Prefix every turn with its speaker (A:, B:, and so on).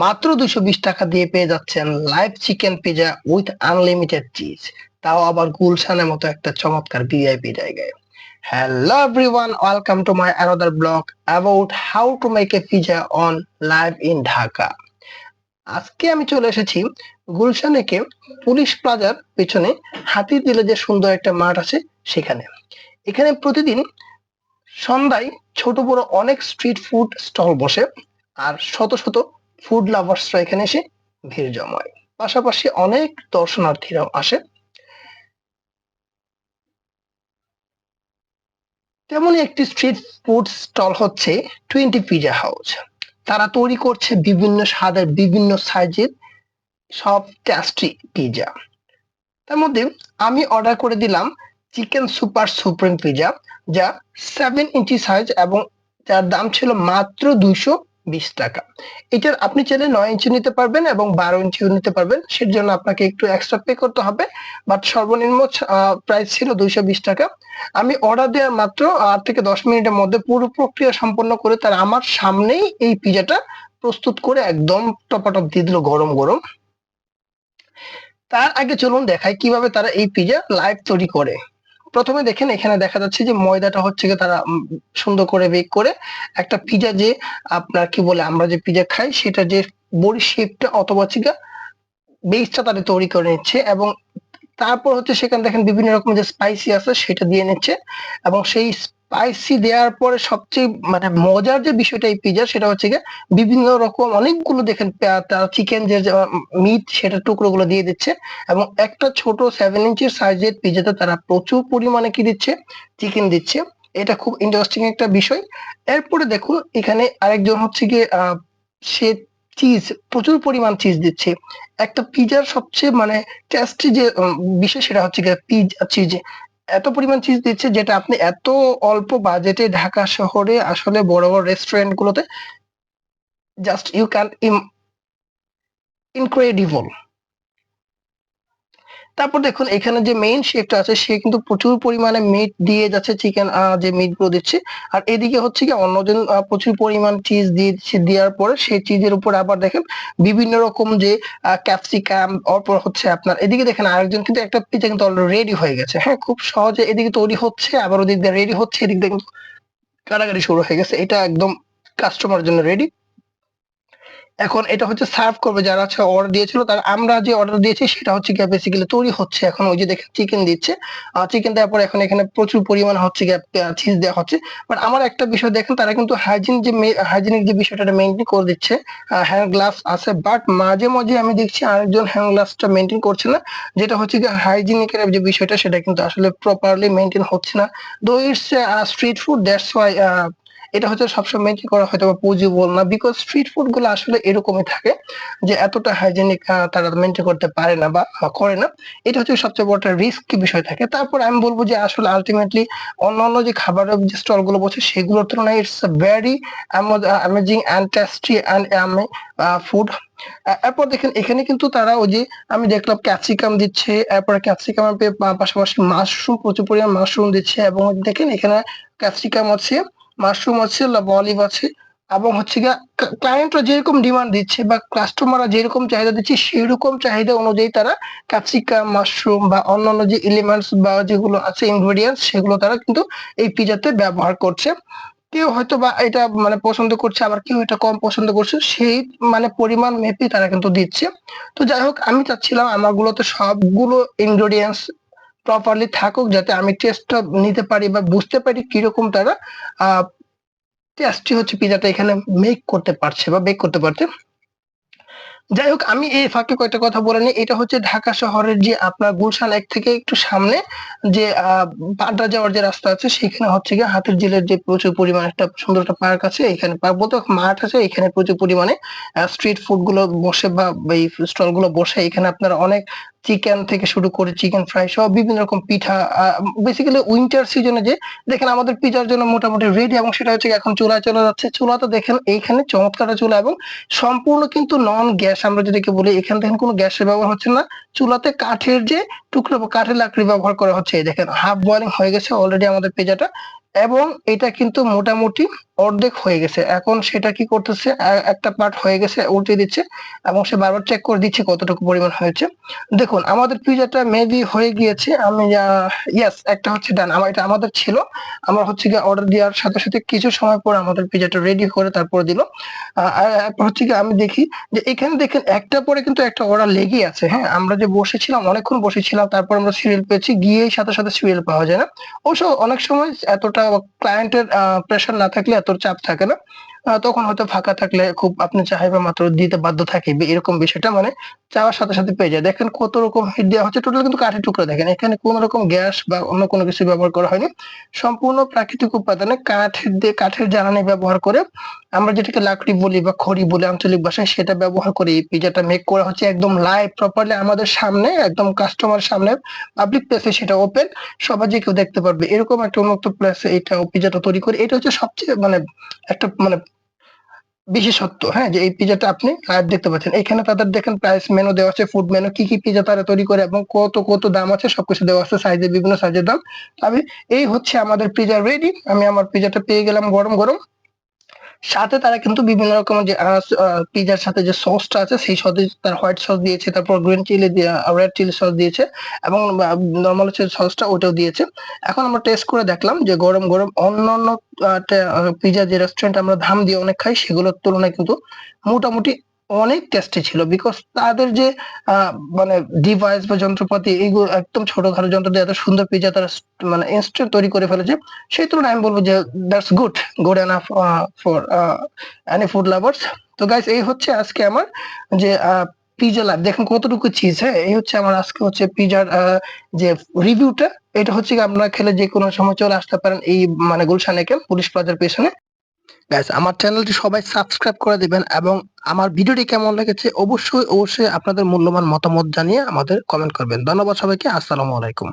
A: মাত্র 220 টাকা দিয়ে পেয়ে যাচ্ছেন live chicken pizza with unlimited cheese, তাও আবার গুলশানের মতো একটা চমৎকার ভিআইপি জায়গায়। Hello everyone, welcome to my another blog about how to make a pizza on live in Dhaka. আজকে আমি চলে এসেছি গুলশানে পুলিশ প্লাজার পেছনে হাতিরঝিলে যে সুন্দর একটা মাঠ আছে সেখানে। এখানে প্রতিদিন সন্ধ্যায় ছোট বড় অনেক স্ট্রিট ফুড স্টল বসে, আর শত শত ফুড লাভার্সরা এখানে এসে ভিড় জমায়। পাশাপাশি অনেক দর্শনার্থীরাও আসে। তেমনই একটি স্ট্রিট ফুড স্টল হচ্ছে 20 পিজা হাউস। তারা তৈরি করছে বিভিন্ন স্বাদের বিভিন্ন সাইজের সব টেস্টি পিজা। তার মধ্যে আমি অর্ডার করে দিলাম চিকেন সুপার সুপ্রিম পিজা, যা 7 ইঞ্চি সাইজ এবং যার দাম ছিল মাত্র 220 টাকা। এটার আপনি চাইলে 9 ইঞ্চি নিতে পারবেন এবং 12 ইঞ্চিও নিতে পারবেন, সের জন্য আপনাকে একটু এক্সট্রা পে করতে হবে, বাট সর্বনিম্ন প্রাইস ছিল 220 টাকা। আমি অর্ডার দেওয়ার মাত্র 8 থেকে 10 মিনিটের মধ্যে পুরো প্রক্রিয়া সম্পন্ন করে তারা আমার সামনেই এই পিজাটা প্রস্তুত করে একদম টপাটপ দিয়ে দিল গরম গরম। তার আগে চলুন দেখাই কিভাবে তারা এই পিজা লাইভ তৈরি করে। প্রথমে দেখেন এখানে দেখা যাচ্ছে যে ময়দাটা হচ্ছে তারা সুন্দর করে বেক করে একটা পিজা যে আপনার কি বলে আমরা যে পিজা খাই সেটা যে বড়ি শেপটা অথবা বেসটা তারা তৈরি করে নিচ্ছে, এবং তারপর হচ্ছে সেখানে দেখেন বিভিন্ন রকম যে স্পাইসি আছে সেটা দিয়ে নিচ্ছে, এবং সেই স্পাইসি দেওয়ার পরে সবচেয়ে মানে মজার যে বিষয়টা এই পিজা সেটা হচ্ছে বিভিন্ন রকম অনেকগুলো দেখেন তারা চিকেন যে মিট সেটা টুকরো গুলো দিয়ে দিচ্ছে, এবং একটা ছোট 7 ইঞ্চির সাইজের পিজাতে তারা প্রচুর পরিমাণে কি দিচ্ছে, চিকেন দিচ্ছে। এটা খুব ইন্টারেস্টিং একটা বিষয়। এরপরে দেখুন এখানে আরেকজন হচ্ছে গিয়ে সে চিজ প্রচুর পরিমাণ চিজ দিচ্ছে। একটা পিজার সবচেয়ে মানে টেস্টি যে বিষয় সেটা হচ্ছে পিজা চিজ, এত পরিমাণ চিজ দিচ্ছে যেটা আপনি এত অল্প বাজেটে ঢাকা শহরে আসলে বড় বড় রেস্টুরেন্ট গুলোতে জাস্ট ইউ ক্যান ইনক্রেডিবল। তারপর দেখুন এখানে যে মেইন শেফটা আছে সে কিন্তু প্রচুর পরিমাণে মিট দিয়ে যাচ্ছে, চিকেন যে মিট গুলো দিচ্ছে, আর এদিকে হচ্ছে কি অন্যজন প্রচুর পরিমাণ চিজ দিয়ে দিচ্ছে। দেওয়ার পরে সেই চিজের উপর আবার দেখেন বিভিন্ন রকম যে ক্যাপসিকাম, অপর হচ্ছে আপনার এদিকে দেখেন আরেকজন কিন্তু একটা পিজা কিন্তু অলরেডি রেডি হয়ে গেছে। হ্যাঁ, খুব সহজে এদিকে তৈরি হচ্ছে আবার ওদিক দিয়ে রেডি হচ্ছে, এদিক দিয়ে কিন্তু কাটাকাটি শুরু হয়ে গেছে। এটা একদম কাস্টমার জন্য রেডি। এখন এটা হচ্ছে সার্ভ করবে যারা হচ্ছে অর্ডার দিয়েছিল, তার আমরা যে অর্ডার দিয়েছি সেটা হচ্ছে গিয়ে বেসিক্যালি তৈরি হচ্ছে এখন। ওই যে দেখেন চিকেন দিচ্ছে, চিকেন দেওয়ার পর এখন এখানে প্রচুর পরিমাণ হচ্ছে গিয়ে চিজ দেওয়া হচ্ছে। বাট আমার একটা বিষয় দেখেন তারা কিন্তু হাইজিনিক যে বিষয়টা মেনটেন করে দিচ্ছে। হ্যান্ড গ্লাভস আছে, বাট মাঝে মাঝে আমি দেখছি আরেকজন হ্যান্ড গ্লাভসটা মেনটেন করছে না, যেটা হচ্ছে গিয়ে হাইজিনিকের যে বিষয়টা সেটা কিন্তু আসলে প্রপারলি মেনটেন হচ্ছে না। দো it's street food, that's why এটা হচ্ছে সবসময় মেনটেন করা হয়তো বা পসিবল না, বিকজ স্ট্রিট ফুড গুলো আসলে এরকমই থাকে যে এতটা হাইজেনিক তারা মেনটেন করতে পারে না বা করে না। এটা হচ্ছে সবচেয়ে বড় একটা রিস্কি বিষয় থাকে। তারপর আমি বলবো যে আসলে আলটিমেটলি অন্যান্য যে খাবারের যে স্টল গুলো বসে সেগুলোর তুলনায় it's very amazing and tasty and food. এরপর দেখেন এখানে কিন্তু তারা ওই যে আমি দেখলাম ক্যাপসিকাম দিচ্ছে, এরপরে ক্যাপসিকামের পাশাপাশি মাশরুম, প্রচুর পরিমাণ মাশরুম দিচ্ছে, এবং দেখেন এখানে ক্যাপসিকাম আছে, মাশরুম আছে, অলিভ আছে, এবং হচ্ছে গিয়ে ক্লায়েন্টরা যেরকম ডিমান্ড দিচ্ছে বা কাস্টমাররা যেরকম চাহিদা দিচ্ছে সেরকম চাহিদা অনুযায়ী তারা ক্যাপসিকাম, মাশরুম বা অন্যান্য যে এলিমেন্টস বা যেগুলো আছে ইনগ্রেডিয়েন্টস সেগুলো তারা কিন্তু এই পিজাতে ব্যবহার করছে। কেউ হয়তো বা এটা মানে পছন্দ করছে, আবার কেউ এটা কম পছন্দ করছে, সেই মানে পরিমাণ মেপে তারা কিন্তু দিচ্ছে। তো যাই হোক আমি চাচ্ছিলাম আমারগুলোতে সবগুলো ইনগ্রেডিয়েন্টস প্রপারলি থাকুক, যাতে আমি টেস্টটা নিতে পারি বা বুঝতে পারি কিরকম তারা টেস্টি হচ্ছে পিজাটা এখানে মেক করতে পারছে বা বেক করতে পারছে। যাই হোক আমি এই ফাঁকে কয়েকটা কথা বলে নিই। এটা হচ্ছে ঢাকা শহরের যে আপনার গুলশান এক থেকে একটু সামনে যে পান্ডা যাওয়ার যে রাস্তা আছে সেখানে হচ্ছে গিয়ে হাতিরঝিলের যে প্রচুর পরিমাণে একটা সুন্দর একটা পার্ক আছে, এখানে পার্ক বলতে মাঠ আছে, এখানে প্রচুর পরিমাণে স্ট্রিট ফুড গুলো বসে বা এই স্টল গুলো বসে। এখানে আপনারা অনেক চিকেন থেকে শুরু করে চিকেন ফ্রাই সহ বিভিন্ন রকম পিঠা, বেসিক্যালি উইন্টার সিজনে যে দেখেন আমাদের পিজার জন্য মোটামুটি রেডি, এবং সেটা হচ্ছে এখন চুলায় চলে যাচ্ছে। চুলাতে দেখেন এইখানে চমৎকার চুলা, এবং সম্পূর্ণ কিন্তু নন গ্যাস আমরা যেটাকে বলি, এখানে দেখেন কোনো গ্যাসের ব্যবহার হচ্ছে না। চুলাতে কাঠের যে টুকরো বা কাঠের লাকড়ি ব্যবহার করা হচ্ছে। এই দেখেন হাফ বয়লিং হয়ে গেছে অলরেডি আমাদের পিজাটা। এবং এটা কিন্তু মোটামুটি অর্ধেক হয়ে গেছে। এখন সেটা কি করতেছে, একটা পার্ট হয়ে গেছে উল্টে দিচ্ছে এবং সে বারবার চেক করে দিচ্ছে কতটুকু পরিমাণ হয়েছে। দেখুন আমাদের পিজ্জাটা মেবি হয়ে গিয়েছে। আমি ইয়েস, একটা হচ্ছে ডান। এটা আমাদের ছিল। আমার হচ্ছে গিয়ে অর্ডার দেওয়ার সাথে সাথে কিছু সময় পরে আমাদের পিজ্জাটা রেডি করে তারপরে দিল। আর এরপর হচ্ছে গিয়ে আমি দেখি যে এখানে দেখেন একটা পরে কিন্তু একটা অর্ডার লেগেই আছে। হ্যাঁ, আমরা যে বসেছিলাম অনেকক্ষণ বসেছিলাম, তারপর আমরা সিরিয়াল পেয়েছি, গিয়েই সাথে সাথে সিরিয়াল পাওয়া যায় না। অবশ্য অনেক সময় এতটা ক্লায়েন্টের প্রেশার না থাকলে এত চাপ থাকে না। তখন হয়তো ফাঁকা থাকলে খুব আপনি চাইবা মাত্র দিতে বাধ্য থাকে, এরকম বিষয়টা মানে চাওয়ার সাথে সাথে পেয়ে যায়। দেখেন কত রকম হিট দেওয়া হচ্ছে, টোটাল কিন্তু কাঠের টুকরা। দেখেন এখানে কোন রকম গ্যাস বা অন্য কোনো কিছু ব্যবহার করা হয়নি। সম্পূর্ণ প্রাকৃতিক উপাদানে কাঠের জ্বালানি ব্যবহার করে, আমরা যেটাকে লাকড়ি বলি বা খড়ি বলি আঞ্চলিক ভাষায়, সেটা ব্যবহার করে এই পিজ্জাটা মেক করা হচ্ছে একদম লাইভ প্রপারলি আমাদের সামনে, একদম কাস্টমার সামনে, পাবলিক প্লেসে সেটা ওপেন, সবাই যে কেউ দেখতে পারবে এরকম একটা উন্মুক্ত প্লেসে এটা পিজ্জাটা তৈরি করে। এটা হচ্ছে সবচেয়ে মানে একটা মানে বিশেষত্ব, হ্যাঁ, যে এই পিজ্জাটা আপনি লাইভ দেখতে পাচ্ছেন। এখানে তাদের দেখেন প্রাইস মেনু দেওয়া আছে, ফুড মেনু, কি পিজ্জা তারা তৈরি করে এবং কত দাম আছে সবকিছু দেওয়া আছে, সাইজে বিভিন্ন সাইজের দাম। আমি এই হচ্ছে আমাদের পিজ্জা রেডি। আমি আমার পিজ্জাটা পেয়ে গেলাম গরম গরম। সাথে তারা কিন্তু বিভিন্ন রকমের যে পিজ্জার সাথে যে সসটা আছে সেই সসে তার হোয়াইট সস দিয়েছে, তারপর গ্রিন চিলি দিয়ে রেড চিলি সস দিয়েছে এবং নরমাল হচ্ছে সসটা ওটাও দিয়েছে। এখন আমরা টেস্ট করে দেখলাম যে গরম গরম অন্যান্য পিজ্জা যে রেস্টুরেন্ট আমরা দাম দিয়ে অনেক খাই সেগুলোর তুলনায় কিন্তু মোটামুটি অনেক টেস্টি ছিল। বিকজ তাদের যে মানে ডিভাইস বা যন্ত্রপাতি এগুলো একদম ছোটখাটো যন্ত্র দিয়ে এত সুন্দর পিজ্জা তারা মানে ইনস্ট্যান্ট তৈরি করে ফেলেছে। সেই তুলনায় আমি বলবো যে that's good enough for any food lovers. তো গাইস এই হচ্ছে আজকে আমার যে পিজ্জা লাভ, দেখেন কতটুকু চিজ। হ্যাঁ, এই হচ্ছে আমার আজকে হচ্ছে পিজ্জার যে রিভিউটা। এটা হচ্ছে কি আপনারা খেলে যে কোনো সময় চলে আসতে পারেন এই মানে গুলশান একেল পুলিশ প্লাজার পেছনে। গাইস আমার চ্যানেলটি সবাই সাবস্ক্রাইব করে দিবেন এবং আমার ভিডিওটি কেমন লেগেছে অবশ্যই আপনাদের মূল্যবান মতামত জানিয়ে আমাদের কমেন্ট করবেন। ধন্যবাদ সবাইকে। আসসালামু আলাইকুম।